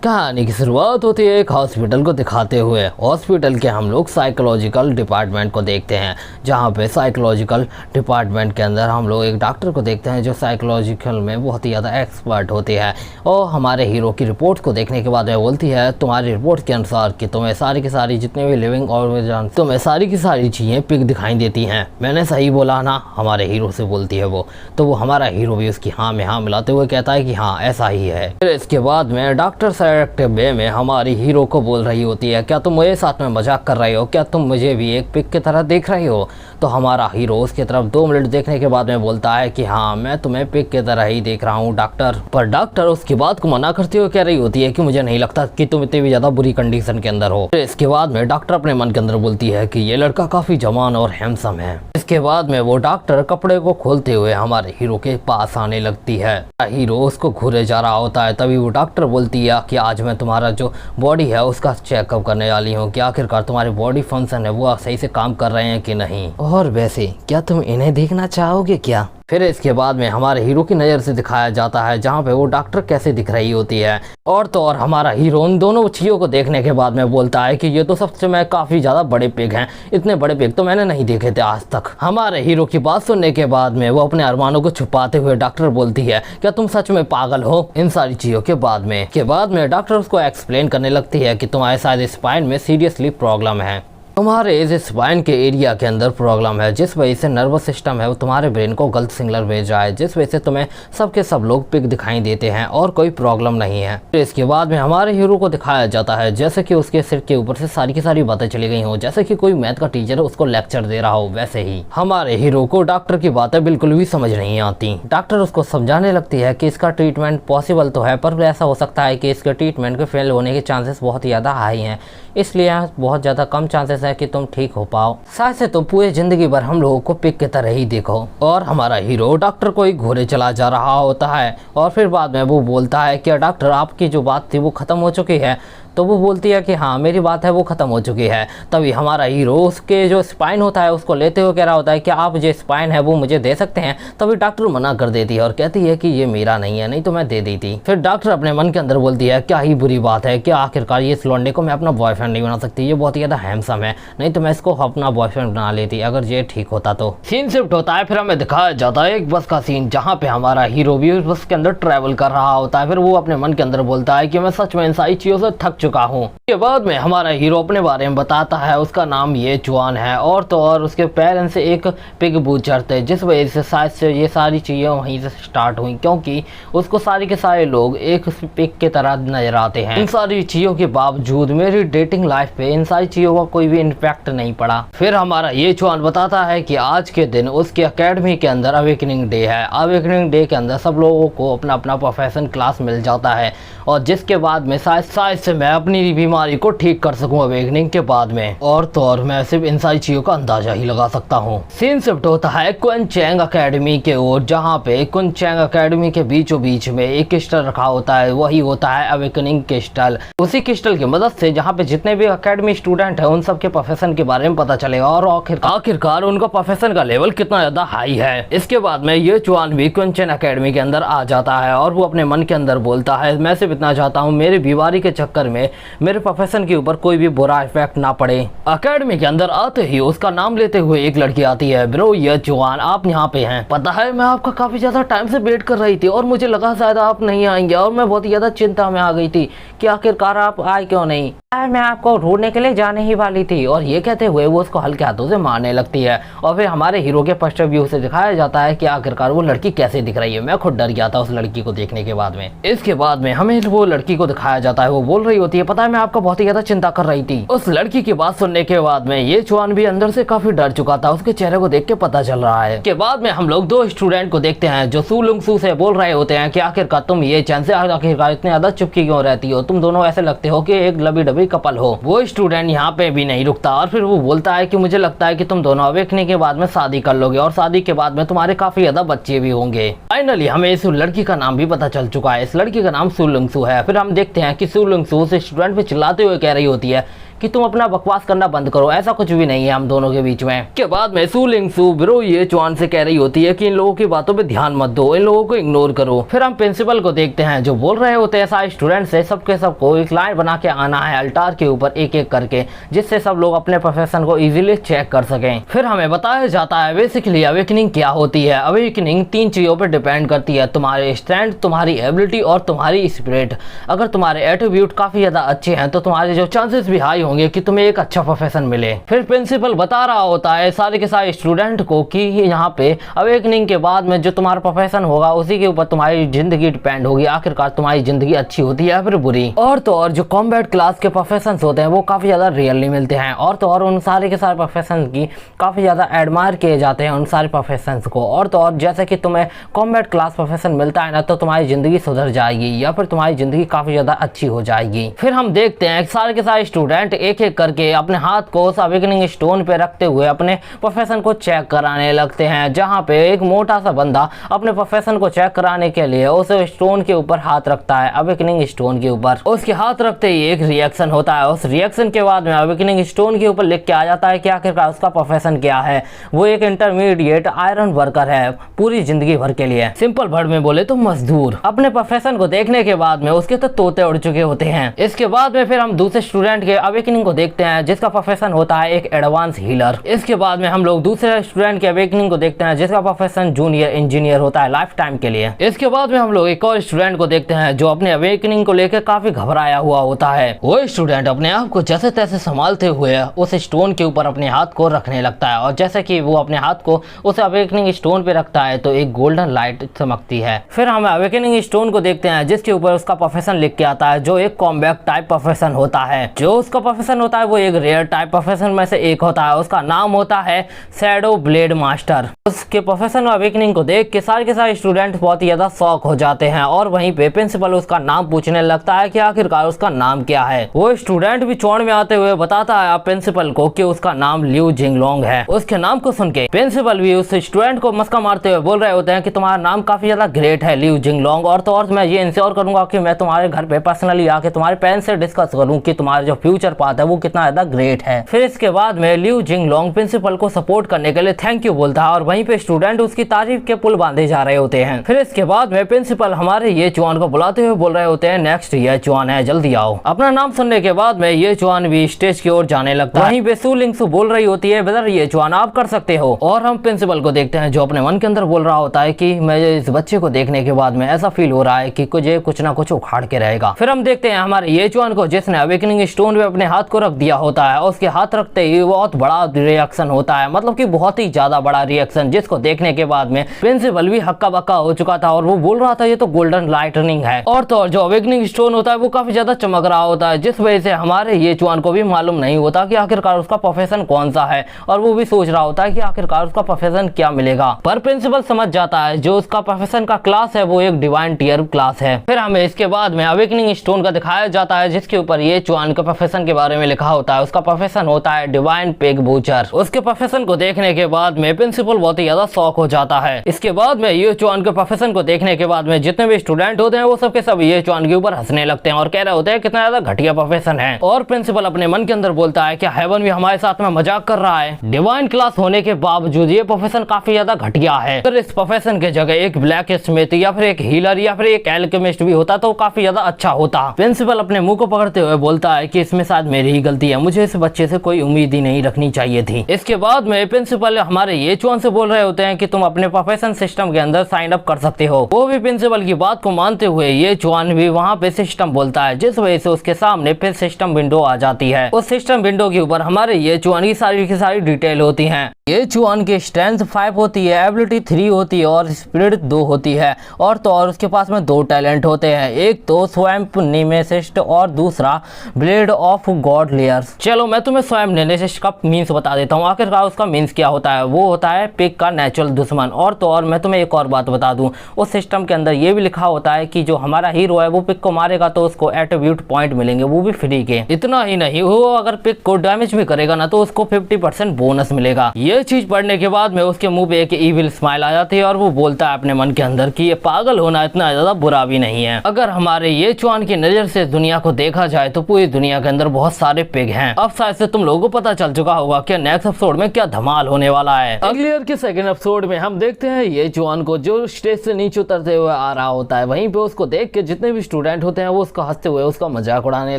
कहानी की शुरुआत होती है एक हॉस्पिटल को दिखाते हुए। हॉस्पिटल के हम लोग साइकोलॉजिकल डिपार्टमेंट को देखते हैं, जहां पे साइकोलॉजिकल डिपार्टमेंट के अंदर हम लोग एक डॉक्टर को देखते हैं जो साइकोलॉजिकल में बहुत ही ज़्यादा एक्सपर्ट होती है। और हमारे हीरो की रिपोर्ट को देखने के बाद वह बोलती है तुम्हारी रिपोर्ट के अनुसार कि तुम्हें सारी की सारी जितने भी लिविंग ऑर्गेनिज्म तुम्हें सारी की सारी चीज़ें पिग दिखाई देती हैं। मैंने सही बोला ना, हमारे हीरो से बोलती है वो। तो वो हमारा हीरो भी उसकी हाँ में हाँ मिलाते हुए कहता है कि हाँ ऐसा ही है। फिर इसके बाद में डॉक्टर वे में हमारी हीरो को बोल रही होती है क्या तुम मेरे साथ में मजाक कर रहे हो, क्या तुम मुझे भी एक पिग की तरह देख रही हो। तो हमारा हीरो उसकी तरफ 2 मिनट देखने के बाद में बोलता है कि हाँ मैं तुम्हें पिग की तरह ही देख रहा हूँ डॉक्टर। पर डॉक्टर उसकी बात को मना करते हुए कह रही होती है कि मुझे नहीं लगता कि तुम इतनी भी ज्यादा बुरी कंडीशन के अंदर हो। फिर इसके बाद में डॉक्टर अपने मन के अंदर बोलती है कि ये लड़का काफी जवान और हैंडसम है। इसके बाद में वो डॉक्टर कपड़े को खोलते हुए हमारे हीरो के पास आने लगती है। हीरो उसको घूरे जा रहा होता है, तभी वो डॉक्टर बोलती है कि आज मैं तुम्हारा जो बॉडी है उसका चेकअप करने वाली हूँ कि आखिरकार तुम्हारे बॉडी फंक्शन है वो सही से काम कर रहे हैं कि नहीं, और वैसे क्या तुम इन्हें देखना चाहोगे क्या। फिर इसके बाद में हमारे हीरो की नज़र से दिखाया जाता है जहाँ पे वो डॉक्टर कैसे दिख रही होती है। और तो और हमारा हीरो उन दोनों चीज़ों को देखने के बाद में बोलता है कि ये तो सबसे में काफ़ी ज़्यादा बड़े पिग हैं, इतने बड़े पिग तो मैंने नहीं देखे थे आज तक। हमारे हीरो की बात सुनने के बाद में वो अपने अरमानों को छुपाते हुए डॉक्टर बोलती है क्या तुम सच में पागल हो इन सारी चीज़ों के बाद में डॉक्टर उसको एक्सप्लेन करने लगती है कि तुम्हारे शायद स्पाइन में सीरियसली प्रॉब्लम है, तुम्हारे इस स्पाइन के एरिया के अंदर प्रॉब्लम है, जिस वजह से नर्वस सिस्टम है वो तुम्हारे ब्रेन को गलत सिग्नल भेज रहा है, जिस वजह से तुम्हें सबके सब लोग पिग दिखाई देते हैं और कोई प्रॉब्लम नहीं है। फिर इसके बाद में हमारे हीरो को दिखाया जाता है जैसे कि उसके सिर के ऊपर से सारी की सारी बातें चली गई हो, जैसे कि कोई मैथ का टीचर उसको लेक्चर दे रहा हो। वैसे ही हमारे हीरो को डॉक्टर की बातें बिल्कुल भी समझ नहीं आती। डॉक्टर उसको समझाने लगती है कि इसका ट्रीटमेंट पॉसिबल तो है, पर ऐसा हो सकता है कि इसके ट्रीटमेंट के फेल होने के चांसेस बहुत ही ज़्यादा हाई हैं, इसलिए बहुत ज़्यादा कम चांसेस है कि तुम ठीक हो पाओ, शायद से तुम पूरी जिंदगी भर हम लोगों को पिग की तरह ही देखो। और हमारा हीरो डॉक्टर को ही घूरे चला जा रहा होता है और फिर बाद में वो बोलता है कि डॉक्टर आपकी जो बात थी वो ख़त्म हो चुकी है। तो वो बोलती है कि हाँ मेरी बात है वो ख़त्म हो चुकी है। तभी हमारा हीरो उसके जो स्पाइन होता है उसको लेते हुए कह रहा होता है कि आप जो स्पाइन है वो मुझे दे सकते हैं। तभी डॉक्टर मना कर देती है और कहती है कि ये मेरा नहीं है, नहीं तो मैं दे दी थी। फिर डॉक्टर अपने मन के अंदर बोलती है क्या ही बुरी बात है, क्या आखिरकार ये लौंडे को मैं अपना बॉयफ्रेंड नहीं बना सकती, ये बहुत ही ज़्यादा हैंडसम है, नहीं तो मैं इसको अपना बॉयफ्रेंड बना लेती अगर ये ठीक होता तो। सीन शिफ्ट होता है, फिर हमें दिखाया जाता है एक बस का सीन जहाँ पे हमारा हीरो भी उस बस के अंदर ट्रैवल कर रहा होता है। फिर वो अपने मन के अंदर बोलता है कि मैं सच में इन सारी चीज़ों से थक चुका हूँ। बाद में हमारा हीरो अपने बारे में बताता है, उसका नाम ये चुआन है और तो और उसके पेरेंट्स से एक पिग बूचर थे, जिस वजह से शायद से ये सारी चीज़ें वहीं से स्टार्ट हुई, क्योंकि उसको सारे के सारे लोग एक पिग की तरह नजर आते हैं। इन सारी चीज़ों के बावजूद मेरी डेटिंग लाइफ पे इन सारी चीज़ों का कोई भी इम्पैक्ट नहीं पड़ा। फिर हमारा ये चुआन बताता है कि आज के दिन उसके अकेडमी के अंदर अवेकनिंग डे है। अवेकनिंग डे के अंदर सब लोगों को अपना अपना प्रोफेशन क्लास मिल जाता है और जिसके बाद में शायद से मैं अपनी बीमारी को ठीक कर सकूं अवेकनिंग के बाद में। और तो और मैं सिर्फ इन सारी चीज़ों का अंदाजा ही लगा सकता हूं। सीन शिफ्ट होता है कुनचैंग अकेडमी के ओर, जहां पे कुनचैंग अकेडमी के बीचों बीच में एक क्रिस्टल रखा होता है, वही होता है अवेकनिंग क्रिस्टल। उसी क्रिस्टल की मदद से जहां पे जितने भी अकेडमी स्टूडेंट है उन सब के प्रोफेशन के बारे में पता चलेगा और आखिरकार उनका प्रोफेशन का लेवल कितना ज्यादा हाई है। इसके बाद में ये चुआन भी कुनचैंग अकेडमी के अंदर आ जाता है और वो अपने मन के अंदर बोलता है मैं सिर्फ इतना चाहता हूँ मेरी बीमारी के चक्कर में मेरे प्रोफेशन के ऊपर कोई भी बुरा इफेक्ट ना पड़े। अकेडमी के अंदर आते ही उसका नाम लेते हुए एक लड़की आती है, ब्रो ये चुआन आप यहाँ पे हैं, पता है मैं आपका काफी ज्यादा टाइम से वेट कर रही थी और मुझे लगा शायद आप नहीं आएंगे और मैं बहुत ज्यादा चिंता में आ गई थी कि आखिरकार आप आए क्यों नहीं, मैं आपको ढूंढने के लिए जाने ही वाली थी। और ये कहते हुए वो उसको हल्के हाथों से मारने लगती है और फिर हमारे हीरो के फर्स्ट व्यू से दिखाया जाता है कि आखिरकार वो लड़की कैसे दिख रही है। मैं खुद डर गया था उस लड़की को देखने के बाद में। इसके बाद में हमें वो लड़की को दिखाया जाता है, वो बोल रही होती है पता है मैं आपका बहुत ही ज्यादा चिंता कर रही थी। उस लड़की की बात सुनने के बाद में ये चुआन भी अंदर से काफी डर चुका था, उसके चेहरे को देख के पता चल रहा है। के बाद में हम लोग 2 स्टूडेंट को देखते हैं जो सू लुंग सू से बोल रहे होते हैं कि आखिरकार तुम ये चैन से आखिरकार इतने ज्यादा चुपकी क्यों रहती हो, तुम दोनों ऐसे लगते हो कि एक लबी डबी कपल हो। वो स्टूडेंट यहाँ पे भी नहीं रुकता और फिर वो बोलता है कि मुझे लगता है कि तुम दोनों अवेकनिंग के बाद में शादी कर लोगे और शादी के बाद में तुम्हारे काफी ज्यादा बच्चे भी होंगे। फाइनली हमें इस लड़की का नाम भी पता चल चुका है, इस लड़की का नाम सू लुंग सू है। फिर हम देखते हैं कि सू लुंग सू उस स्टूडेंट पे चिल्लाते हुए कह रही होती है कि तुम अपना बकवास करना बंद करो, ऐसा कुछ भी नहीं है हम दोनों के बीच में। के बाद में सू लिंगसू ब्रो ये चुआन से कह रही होती है कि इन लोगों की बातों पे ध्यान मत दो, इन लोगों को इग्नोर करो। फिर हम प्रिंसिपल को देखते हैं जो बोल रहे होते हैं सारे स्टूडेंट से सबके सबको एक लाइन बना के आना है अल्टार के ऊपर एक एक करके, जिससे सब लोग अपने प्रोफेशन को इजीली चेक कर सकें। फिर हमें बताया जाता है बेसिकली अवेकनिंग क्या होती है। अवेकनिंग 3 चीजों पर डिपेंड करती है, तुम्हारे स्ट्रेंथ, तुम्हारी एबिलिटी और तुम्हारी स्पिरिट। अगर तुम्हारे एट्रीब्यूट काफी ज्यादा अच्छे हैं तो तुम्हारे जो चांसेस भी हाई होंगे कि तुम्हें एक अच्छा प्रोफेशन मिले। फिर प्रिंसिपल बता रहा होता है सारे के सारे स्टूडेंट को कि यहाँ पे अवेकनिंग के बाद में जो तुम्हारा प्रोफेशन होगा उसी के ऊपर तुम्हारी जिंदगी डिपेंड होगी, आखिरकार तुम्हारी जिंदगी अच्छी होती है या फिर बुरी। और तो और जो कॉम्बैट क्लास के प्रोफेशन होते हैं वो काफी ज्यादा रियरली मिलते हैं, और तो और उन सारे के सारे प्रोफेशन की काफी ज्यादा एडमायर किए जाते हैं उन सारे प्रोफेशन को। और तो और जैसे कि तुम्हें कॉम्बैट क्लास प्रोफेशन मिलता है ना तो तुम्हारी जिंदगी सुधर जाएगी या फिर तुम्हारी जिंदगी काफी ज्यादा अच्छी हो जाएगी। फिर हम देखते हैं सारे के सारे स्टूडेंट एक एक करके अपने हाथ को उस अवेकनिंग स्टोन पे रखते हुए अपने प्रोफेशन को चेक कराने लगते हैं, जहाँ पे एक मोटा सा बंदा अपने प्रोफेशन को चेक कराने के लिए उस स्टोन के ऊपर हाथ रखता है, अवेकनिंग स्टोन के ऊपर। उसके हाथ रखते ही एक रिएक्शन होता है, उस रिएक्शन के बाद में अवेकनिंग स्टोन के ऊपर लिख के आ जाता है कि आखिरकार उसका प्रोफेशन क्या है। वो एक इंटरमीडिएट आयरन वर्कर है पूरी जिंदगी भर के लिए। सिंपल वर्ड में बोले तो मजदूर। अपने प्रोफेशन को देखने के बाद में उसके तो तोते उड़ चुके होते हैं। इसके बाद में फिर हम दूसरे स्टूडेंट के अवेकनिंग को देखते हैं जिसका प्रोफेशन होता है एक एडवांस हीलर। इसके बाद में हम लोग दूसरे स्टूडेंट के अवेकनिंग को देखते हैं जिसका प्रोफेशन जूनियर इंजीनियर होता है लाइफ टाइम के लिए। इसके बाद में हम लोग एक और स्टूडेंट को देखते हैं जो अपने अवेकनिंग को लेकर काफी घबराया हुआ होता है। वो स्टूडेंट अपने आप को जैसे तैसे संभालते हुए उस स्टोन के ऊपर अपने हाथ को रखने लगता है, और जैसे कि वो अपने हाथ को उस अवेकनिंग स्टोन पे रखता है तो एक गोल्डन लाइट चमकती है। फिर हम अवेकनिंग स्टोन को देखते हैं जिसके ऊपर उसका प्रोफेशन लिख के आता है जो एक कॉम्बैट टाइप प्रोफेशन होता है। जो उसका प्रोफेशन होता है वो एक रेयर टाइप प्रोफेशन में से एक होता है, उसका नाम होता है शैडो ब्लेड मास्टर। उसके प्रोफेशन अवेकनिंग को देख के सारे स्टूडेंट बहुत ही ज्यादा शॉक हो जाते हैं, और वहीं पे प्रिंसिपल उसका नाम पूछने लगता है कि आखिरकार उसका नाम क्या है। वो स्टूडेंट भी चौड़ में आते हुए बताता है प्रिंसिपल को कि उसका नाम लिu जिंगलोंग है। उसके नाम को सुन के प्रिंसिपल भी उस स्टूडेंट को मस्का मारते हुए बोल रहे होते हैं कि तुम्हारा नाम काफी ज्यादा ग्रेट है लिu जिंगलोंग, और तो और मैं ये इंश्योर करूंगा कि मैं तुम्हारे घर पे पर्सनली आके तुम्हारे पेरेंट्स से डिस्कस करूं कि तुम्हारा जो फ्यूचर पाथ है वो कितना ज्यादा ग्रेट है। फिर इसके बाद में लिu जिंगलोंग प्रिंसिपल को सपोर्ट करने के लिए थैंक यू बोलता है, और वहीं पे स्टूडेंट उसकी तारीफ के पुल बांधे जा रहे होते हैं। फिर इसके बाद में प्रिंसिपल हमारे ये चुआन को बुलाते हुए बोल रहे होते हैं नेक्स्ट ये चुआन है, जल्दी आओ। अपना नाम सुनने के बाद में ये चुआन भी स्टेज की ओर जाने लगता है। वहीं पे सू लिंगसू बोल रही होती है ब्रदर ये चुआन आप कर सकते हो, और हम प्रिंसिपल को देखते हैं जो अपने मन के अंदर बोल रहा होता है कि मैं इस बच्चे को देखने के बाद में ऐसा फील हो रहा है कि कुछ ना कुछ उखाड़ के रहेगा। फिर हम देखते हैं हमारे ये चुआन को जिसने अवेकनिंग स्टोन पे अपने हाथ को रख दिया होता है, उसके हाथ रखते ही बहुत बड़ा रिएक्शन होता है, मतलब कि बहुत ही ज्यादा बड़ा रिएक्शन, जिसको देखने के बाद में प्रिंसिपल भी हक्का बक्का हो चुका था और वो बोल रहा था ये तो गोल्डन लाइटनिंग है। और तो और जो अवेकनिंग स्टोन होता है वो काफी ज्यादा चमक रहा होता है, जिस वजह से हमारे ये चुआन को भी मालूम नहीं होता कि आखिरकार उसका प्रोफेशन कौन सा है, और वो भी सोच रहा होता है कि आखिरकार उसका प्रोफेशन क्या मिलेगा। पर प्रिंसिपल समझ जाता है जो उसका प्रोफेशन का क्लास है वो एक डिवाइन टियर क्लास है। फिर हमें इसके बाद में अवेकनिंग स्टोन का दिखाया जाता है जिसके ऊपर ये चुआन के प्रोफेशन के बारे में लिखा होता है। उसका प्रोफेशन होता है डिवाइन पेग बूचर। उसके प्रोफेशन को देखने के बाद में प्रिंसिपल बहुत ही ज्यादा शॉक हो जाता है। इसके बाद में ये चुआन के प्रोफेशन को देखने के बाद में जितने भी स्टूडेंट होते हैं वो सबके सब ये चुआन के ऊपर हंसने लगते हैं और कह रहे होते हैं कितना ज्यादा घटिया प्रोफेशन है। और प्रिंसिपल अपने मन के अंदर बोलता है क्या हेवन भी हमारे साथ में मजाक कर रहा है, डिवाइन क्लास होने के बावजूद ये प्रोफेशन काफी ज्यादा घटिया है। अगर इस प्रोफेशन के जगह एक ब्लैक स्मिथ या फिर एक हीलर या फिर एक एल्केमिस्ट भी होता तो काफी ज्यादा अच्छा होता। प्रिंसिपल अपने मुंह को पकड़ते हुए बोलता है कि इसमें शायद मेरी ही गलती है, मुझे इस बच्चे से कोई उम्मीद ही नहीं रखनी चाहिए थी। इसके बाद में प्रिंसिपल हमारे ये चुआन से बोल रहे होते हैं कि तुम अपने प्रोफेशन सिस्टम के अंदर साइन अप कर सकते हो। वो भी प्रिंसिपल की बात को मानते हुए ये चुआन भी वहाँ पे सिस्टम बोलता है, जिस वजह से उसके सामने फिर सिस्टम विंडो आ जाती है। उस सिस्टम विंडो के ऊपर हमारे ये चुआन की सारी डिटेल होती है। ये चुआन की स्ट्रेंथ 5 होती है, एबिलिटी 3 होती है और स्पिरिट 2 होती है। और तो और उसके पास में 2 टैलेंट होते हैं, एक तो स्वैम्प नेमेसिस्ट और दूसरा ब्लेड ऑफ गॉड लेयर्स। चलो मैं तुम्हें स्वैम्प नेमेसिस्ट का मीन्स बता देता हूँ। आखिरकार उसका मीन्स क्या होता है, वो होता है पिग का नेचुरल दुश्मन। और तो और मैं तुम्हें एक और बात बता दूं, उस सिस्टम के अंदर ये भी लिखा होता है कि जो हमारा हीरो है वो पिग को मारेगा तो उसको एट्रीब्यूट पॉइंट मिलेंगे, वो भी फ्री के। इतना ही नहीं, वो अगर पिग को डैमेज भी करेगा ना तो उसको 50% बोनस मिलेगा। ये ये चीज पढ़ने के बाद में उसके मुंह पे एक इविल स्माइल आ जाती है और वो बोलता है अपने मन के अंदर कि ये पागल होना इतना ज्यादा बुरा भी नहीं है। अगर हमारे ये चुआन की नजर से दुनिया को देखा जाए तो पूरी दुनिया के अंदर बहुत सारे पिग हैं। अब शायद से तुम लोगों को पता चल चुका होगा कि नेक्स्ट एपिसोड में क्या धमाल होने वाला है। अगले ईयर के सेकंड एपिसोड में हम देखते हैं ये चुआन को जो स्टेज से नीचे उतरते हुए आ रहा होता है। वहीं पे उसको देख के जितने भी स्टूडेंट होते हैं वो उसका हंसते हुए उसका मजाक उड़ाने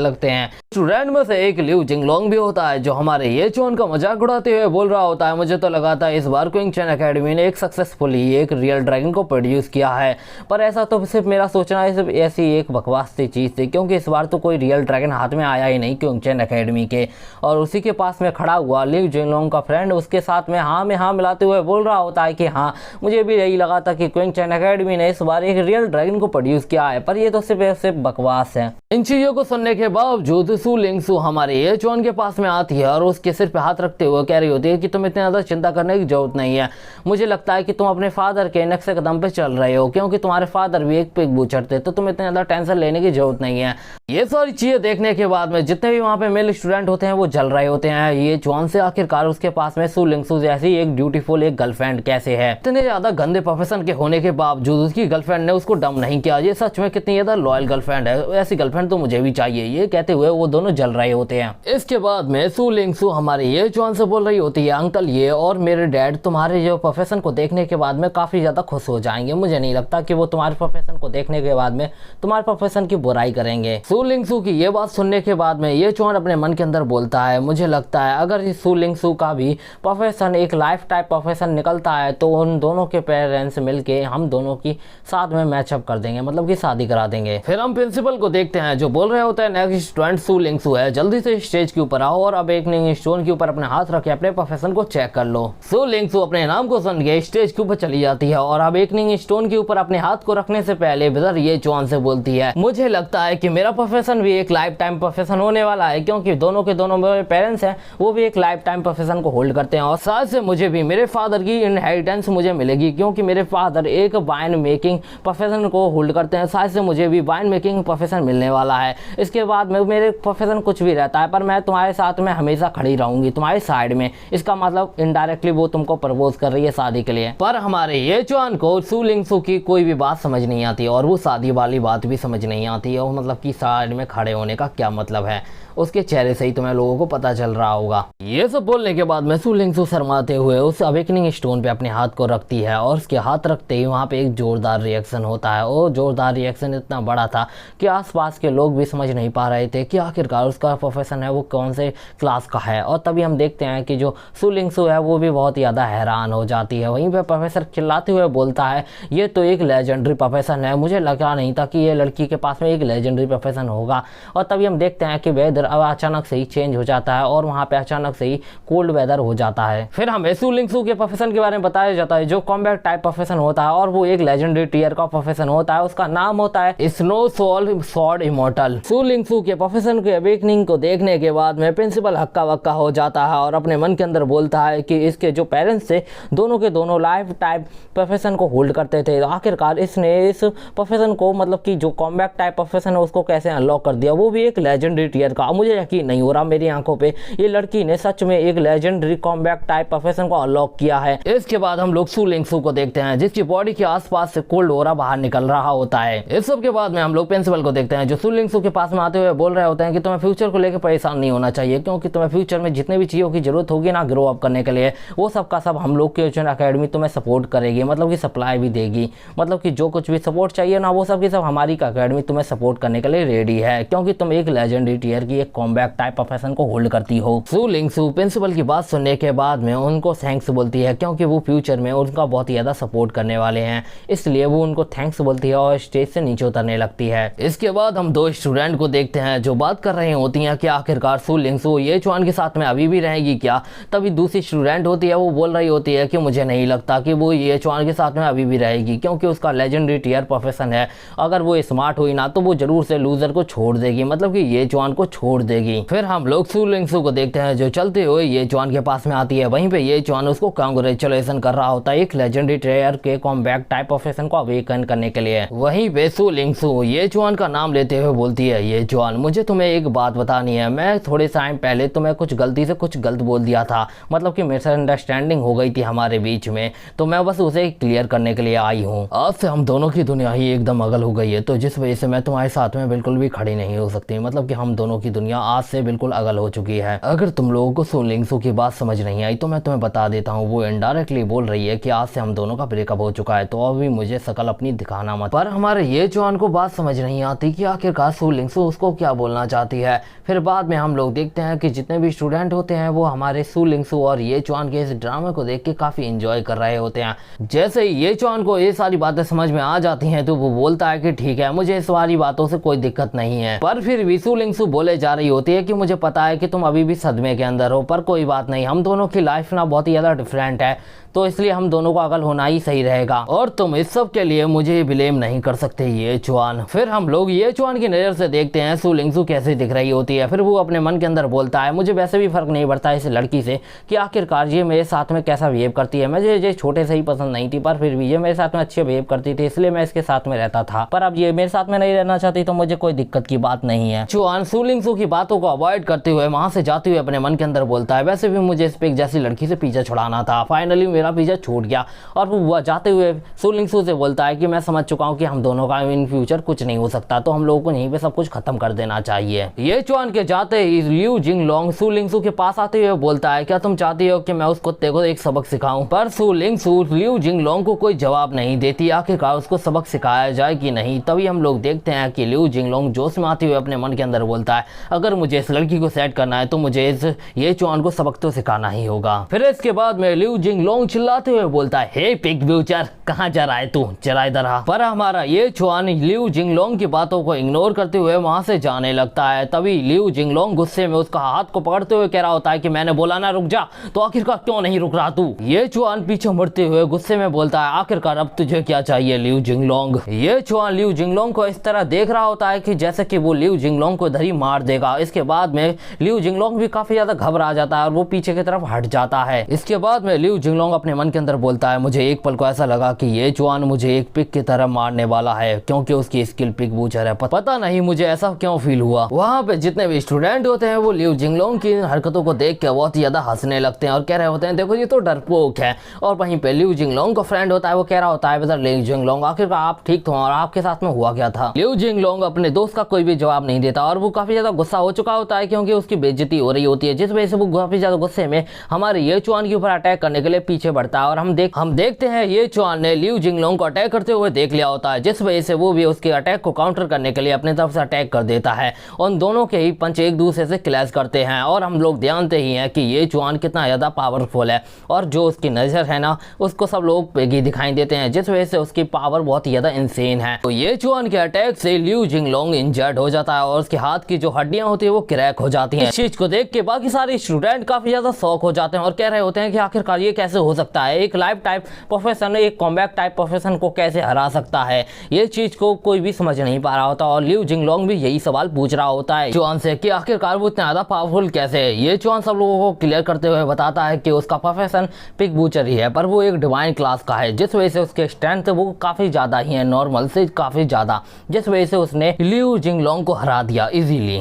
लगते हैं। स्टूडेंट में से एक लिu जिंगलोंग भी होता है जो हमारे ये चुआन का मजाक उड़ाते हुए बोल रहा होता है, मुझे तो लगा था इस बार क्विंग चैन एकेडमी ने एक सक्सेसफुली एक रियल ड्रैगन को प्रोड्यूस किया है, पर ऐसा तो सिर्फ मेरा सोचना है, सिर्फ ऐसी एक बकवास सी चीज थी क्योंकि इस बार तो कोई रियल ड्रैगन हाथ में आया ही नहीं क्विंग चैन एकेडमी के। और उसी के पास में खड़ा हुआ लिu जिंगलोंग का फ्रेंड उसके साथ में हाँ में हाँ मिलाते हुए बोल रहा होता है कि हाँ मुझे भी यही लगा था कि क्विंग चैन एकेडमी ने इस बार एक रियल ड्रैगन को प्रोड्यूस किया है, पर ये तो सिर्फ बकवास है। इन चीजों को सुनने के बावजूद सू लिंगसू हमारे ये चुआन के पास में आती है और उसके सिर पे हाथ रखते हुए कह रही होती है कि तुम इतनी ज्यादा चिंता करने की जरूरत नहीं है। मुझे लगता है कि तुम अपने फादर के नक्श कदम पे चल रहे हो क्योंकि तुम्हारे फादर भी एक पिग बूचर थे, तो तुम इतनी ज्यादा टेंशन लेने की जरूरत नहीं है। ये सारी चीजें देखने के बाद में जितने भी वहाँ पे मेल स्टूडेंट होते हैं वो जल रहे होते हैं। ये चुआन से आखिरकार उसके पास में सू लिंगसू जैसी एक ब्यूटीफुल एक गर्लफ्रेंड कैसे है। इतने ज्यादा गंदे प्रोफेशन के होने के बावजूद उसकी गर्लफ्रेंड ने उसको डम नहीं किया। ये सच में कितनी ज्यादा लॉयल गर्लफ्रेंड है, ऐसी गर्लफ्रेंड तो मुझे भी चाहिए। ये कहते हुए वो दोनों जल रहे होते हैं। इसके बाद में सू लिंगसू हमारे ये चुआन से बोल रही होती है, अंकल ये और मेरे डैड तुम्हारे जो प्रोफेशन को देखने के बाद में काफी ज्यादा खुश हो जाएंगे। मुझे नहीं लगता कि वो तुम्हारे प्रोफेशन को देखने के बाद में तुम्हारे प्रोफेशन की बुराई करेंगे। सू लिंगसू की ये बात सुनने के बाद में ये चुआन अपने मन के अंदर बोलता है, मुझे लगता है अगर इस सू लिंगसू का भी प्रोफेशन एक लाइफ टाइप प्रोफेशन निकलता है तो उन दोनों के पेरेंट्स मिलके हम दोनों की साथ में मैचअप कर देंगे, मतलब कि शादी करा देंगे। फिर हम प्रिंसिपल को देखते हैं जो बोल रहे होते हैं नेक्स्ट स्टूडेंट सू लिंगसू है, जल्दी से स्टेज के ऊपर आओ और अवेकनिंग स्टोन के ऊपर अपने हाथ रख के अपने प्रोफेशन को चेक कर लो। सू लिंगसू अपने नाम को सुन के स्टेज के ऊपर चली जाती है और अवेकनिंग स्टोन के ऊपर अपने हाथ को रखने से पहले बिदर ये चुआन से बोलती है, मुझे लगता है कि मेरा प्रोफेशन भी एक लाइफ टाइम प्रोफेशन होने वाला है क्योंकि दोनों के दोनों मेरे पेरेंट्स हैं वो भी एक लाइफ टाइम प्रोफेशन को होल्ड करते हैं और साथ से मुझे भी मेरे फादर की इनहेरिटेंस मुझे मिलेगी क्योंकि मेरे फादर एक वाइन मेकिंग प्रोफेशन को होल्ड करते हैं। साथ से मुझे भी वाइन मेकिंग प्रोफेशन मिलने वाला है। इसके बाद में मेरे प्रोफेशन कुछ भी रहता है पर मैं तुम्हारे साथ में हमेशा खड़ी रहूंगी तुम्हारी साइड में। इसका मतलब इनडायरेक्टली वो तुमको प्रपोज कर रही है शादी के लिए। पर हमारे ये चुआन को सू लिंगसू की कोई भी बात समझ नहीं आती और वो शादी वाली बात भी समझ नहीं आती है, मतलब कि साइड में खड़े होने का क्या मतलब है। उसके चेहरे से ही तुम्हें लोगों को पता चल रहा होगा। ये सब बोलने के बाद में सू लिंगसू शर्माते हुए उस अवेकनिंग स्टोन पे अपने हाथ को रखती है और उसके हाथ रखते ही वहाँ पे एक जोरदार रिएक्शन होता है और जोरदार रिएक्शन इतना बड़ा था कि आसपास के लोग भी समझ नहीं पा रहे थे कि आखिरकार उसका प्रोफेशन है वो कौन से क्लास का है। और तभी हम देखते हैं कि जो सू लिंगसू है वो भी बहुत ज़्यादा हैरान हो जाती है। वहीं पर प्रोफेसर चिल्लाते हुए बोलता है, ये तो एक लेजेंडरी प्रोफेशन है, मुझे लगा नहीं था कि ये लड़की के पास में एक लेजेंडरी प्रोफेशन होगा। और तभी हम देखते हैं कि वेदर अब अचानक से ही चेंज हो जाता है और वहाँ पे अचानक से ही कोल्ड वेदर हो जाता है। फिर हमें सू लिंगसू के प्रोफेशन के बारे में बताया जाता है जो कॉम्बैट टाइप प्रोफेशन होता है और वो एक लेजेंडरी टीयर का प्रोफेशन होता है। उसका नाम होता है स्नो सोल सॉर्ड इमॉर्टल। सू लिंगसू के प्रोफेशन के अवेकनिंग को देखने के बाद में प्रिंसिपल हक्का वक्का हो जाता है और अपने मन के अंदर बोलता है कि इसके जो पेरेंट्स थे दोनों के दोनों लाइफ टाइप प्रोफेशन को होल्ड करते थे, आखिरकार इसने इस प्रोफेशन को मतलब कि जो कॉम्बैट टाइप प्रोफेशन है उसको कैसे अनलॉक कर दिया, वो भी एक लेजेंडरी टीयर का। मुझे यकीन नहीं हो रहा मेरी आंखों पे ये लड़की ने सच में एक लेजेंडरी कॉम्बैट टाइप प्रोफेशन को अनलॉक किया है। इसके बाद हम लोग सू लिंगसू को देखते हैं जिसकी बॉडी के आसपास से कोल्ड ओरा बाहर निकल रहा होता है। इस सब के बाद में हम लोग प्रिंसिपल को देखते हैं जो सू लिंगसू के पास में आते हुए बोल रहे होते हैं कि तुम्हें फ्यूचर को लेकर परेशान नहीं होना चाहिए क्योंकि तुम्हें फ्यूचर में जितने भी चीज़ों की जरूरत होगी ना ग्रो अप करने के लिए वो सब का सब हम लोग की अकेडमी तुम्हें सपोर्ट करेगी, मतलब कि सप्लाई भी देगी, मतलब कि जो कुछ भी सपोर्ट चाहिए ना वो सब की सब हमारी अकेडमी तुम्हें सपोर्ट करने के लिए रेडी है क्योंकि तुम एक लेजेंडरी टीयर की एक कॉम्बैट टाइप प्रोफेशन को होल्ड करती हो। सू लिंगसू प्रिंसिपल की बात सुनने के बाद में उनको थैंक्स बोलती है क्योंकि वो फ्यूचर में उनका बहुत ही ज्यादा सपोर्ट करने वाले हैं, इसलिए वो उनको थैंक्स बोलती है और स्टेज से नीचे उतरने लगती है। इसके बाद हम दो स्टूडेंट को देखते हैं जो बात कर रही होती हैं कि आखिरकार सू लिंगसू ये चुआन के साथ में अभी भी रहेगी क्या। तभी दूसरी स्टूडेंट होती है वो बोल रही होती है कि मुझे नहीं लगता कि वो ये चुआन के साथ में अभी भी रहेगी क्योंकि उसका लेजेंडरी टीयर प्रोफेशन है, अगर वो स्मार्ट हुई ना तो वो जरूर से लूजर को छोड़ देगी, मतलब कि ये चुआन को छोड़ देगी। फिर हम लोग सू लिंगसू को देखते हैं जो चलते हुए ये चुआन के पास में आती है। वहीं पे ये चुआन उसको कांग्रेचुलेशन कर रहा होता है एक लेजेंडरी टीयर के कॉम्बैट टाइप प्रोफेशन को अवेकन करने के लिए। वहीं पे सू लिंगसू ये चुआन का नाम लेते हुए बोलती है, ये चुआन मुझे तुम्हें एक बात बतानी है, मैं थोड़े टाइम पहले तुम्हें कुछ गलती से कुछ गलत बोल दिया था, मतलब कि की मिसअंडरस्टैंडिंग हो गई थी हमारे बीच में, तो मैं बस उसे क्लियर करने के लिए आई हूँ। आज से हम दोनों की दुनिया ही एकदम अगल हो गई है, तो जिस वजह से मैं तुम्हारे साथ में बिल्कुल भी खड़ी नहीं हो सकती। मतलब कि हम दोनों की दुनिया आज से बिल्कुल अगल हो चुकी है। अगर तुम लोगों को सु लिंगसू की बात समझ नहीं आई तो मैं तुम्हें बता देता हूँ, वो इनडायरेक्टली बोल रही है कि आज से हम दोनों का ब्रेकअप हो चुका है, तो अभी मुझे शकल अपनी दिखाना मत। पर हमारे ये जॉन को बात समझ नहीं आती कि आखिरकार सु लिंगसू उसको क्या बोलना चाहती है। फिर बाद में हम लोग देखते हैं कि जितने भी स्टूडेंट होते हैं वो हमारे सु लिंगसू और ये जॉन के इस ड्रामे को देख के काफी एंजॉय कर रहे होते हैं। जैसे ही ये जॉन को ये सारी बातें समझ में आ जाती हैं तो वो बोलता है कि ठीक है, मुझे इस सारी बातों से कोई दिक्कत नहीं है। पर फिर भी सु लिंगसू बोले जा रही होती है कि मुझे पता है कि तुम अभी भी सदमे के अंदर हो, पर कोई बात नहीं, हम दोनों की लाइफ ना बहुत ही ज्यादा डिफरेंट है, तो इसलिए हम दोनों को अगल होना ही सही रहेगा और तुम इस सब के लिए मुझे ब्लेम नहीं कर सकते ये चुआन। फिर हम लोग ये चुआन की नज़र से देखते हैं सु लिंगसू कैसे दिख रही होती है। फिर वो अपने मन के अंदर बोलता है, मुझे वैसे भी फर्क नहीं पड़ता इस लड़की से कि आखिरकार ये मेरे साथ में कैसा बिहेव करती है। मुझे ये छोटे से ही पसंद नहीं थी, पर फिर भी ये मेरे साथ में अच्छे बिहेव करती थी, इसलिए मैं इसके साथ में रहता था। पर अब ये मेरे साथ में नहीं रहना चाहती तो मुझे कोई दिक्कत की बात नहीं है। चुआन सु लिंगसू की बातों को अवॉइड करते हुए वहां से जाते हुए अपने मन के अंदर बोलता है, वैसे भी मुझे इस पे एक जैसी लड़की से पीछा छुड़ाना था, फाइनली मेरा पीछा छूट गया। और वो जाते हुए सु लिंगसू से बोलता है कि मैं समझ चुका हूँ कि हम दोनों का इन फ्यूचर कुछ नहीं हो सकता, तो हम लोगों को यहीं पे सब कुछ खत्म कर देना चाहिए। ये चुआन के जाते ही लिu जिंगलोंग सु लिंगसू के पास आते हुए बोलता है, क्या तुम चाहती हो कि मैं उस कुत्ते को एक सबक सिखाऊं? पर सु लिंगसू लिu जिंगलोंग को कोई जवाब नहीं देती, आखिरकार उसको सबक सिखाया जाए कि नहीं। तभी हम लोग देखते हैं कि लिu जिंगलोंग जोश में आते हुए अपने मन के अंदर बोलता है, अगर मुझे इस लड़की को सेट करना है तो मुझे इस ये चुआन को सबक तो सिखाना ही होगा। फिर इसके बाद में लिu जिंगलोंग चिल्लाते हुए बोलता है, हे पिग फ्यूचर, कहाँ जा रहा है तू, चला इधर आ। पर हमारा ये चुआन लिu जिंगलोंग की बातों को इग्नोर करते हुए वहां से जाने लगता है। तभी लिu जिंगलोंग गुस्से में उसका हाथ को पकड़ते हुए कह रहा होता है कि मैंने बोला ना रुक जा, तो आखिरकार क्यों नहीं रुक रहा तू? ये चुआन पीछे मुड़ते हुए गुस्से में बोलता है, आखिरकार अब तुझे क्या चाहिए लिu जिंगलोंग? ये चुआन लिu जिंगलोंग को इस तरह देख रहा होता है कि जैसे कि वो लिu जिंगलोंग को इधर ही मार देगा। इसके बाद में लिu जिंगलोंग भी काफी ज्यादा घबरा जाता है और वो पीछे की तरफ हट जाता है। इसके बाद में लिu जिंगलोंग अपने मन के अंदर बोलता है, मुझे एक पल को ऐसा लगा कि ये चुआन मुझे एक पिग की तरह मारने वाला है, क्योंकि उसकी स्किल पिग बूचर है। पता नहीं मुझे ऐसा क्यों फील हुआ। वहाँ पे जितने भी स्टूडेंट होते हैं वो लिu जिंगलोंग की हरकतों को देख के बहुत ज्यादा हंसने लगते हैं और कह रहे होते हैं, देखो ये तो डरपोक है। और वहीं पे लिu जिंगलोंग का फ्रेंड होता है, वो कह रहा होता है, बेटा लिu जिंगलोंग आखिरकार आप ठीक तो, और आपके साथ में हुआ क्या था? लिu जिंगलोंग अपने दोस्त का कोई भी जवाब नहीं देता और वो काफी ज्यादा गुस्सा हो चुका होता है क्योंकि उसकी बेइज्जती हो रही होती है, जिस वजह से वो काफी ज्यादा गुस्से में हमारे ये चुआन के ऊपर अटैक करने के लिए पीछे बढ़ता है। और हम देखते हैं ये चुआन ने लिu जिंगलोंग को अटैक करते हुए देख लिया होता है, जिस वजह से वो भी उसके अटैक को काउंटर करने के लिए अपने तरफ से अटैक कर देता है। उन दोनों के ही पंच एक दूसरे से क्लैश करते हैं और हम लोग जानते ही हैं कि ये चुआन कितना ज्यादा पावरफुल है और जो उसकी नजर है ना उसको सब लोग पेगी दिखाई देते हैं, जिस वजह से उसकी पावर बहुत ही ज्यादा इंसेन है। तो ये चुआन के अटैक से लिu जिंगलोंग इंजर्ड हो जाता है और उसके हाथ की जो हड्डियां होती है वो क्रैक हो जाती हैं। इस चीज को देख के बाकी सारे स्टूडेंट काफी ज्यादा शॉक हो जाते हैं और कह रहे होते हैं कि आखिरकार ये कैसे हो सकता है, एक लाइफ टाइप प्रोफेशन एक कॉम्बैट टाइप प्रोफेशन को कैसे हरा सकता है। ये चीज को कोई भी समझ नहीं पा रहा होता और लिu जिंगलोंग भी यही सवाल पूछ रहा होता है चुआन से कि आखिरकार वो इतना ज्यादा पावरफुल कैसे है। ये चुआन सब लोगों को क्लियर करते हुए बताता है कि उसका प्रोफेशन पिग बूचर ही है, पर वो एक डिवाइन क्लास का है, जिस वजह से उसके स्ट्रेंथ वो काफी ज्यादा ही है, नॉर्मल से काफी ज्यादा, जिस वजह से उसने लिu जिंगलोंग को हरा दिया इजीली।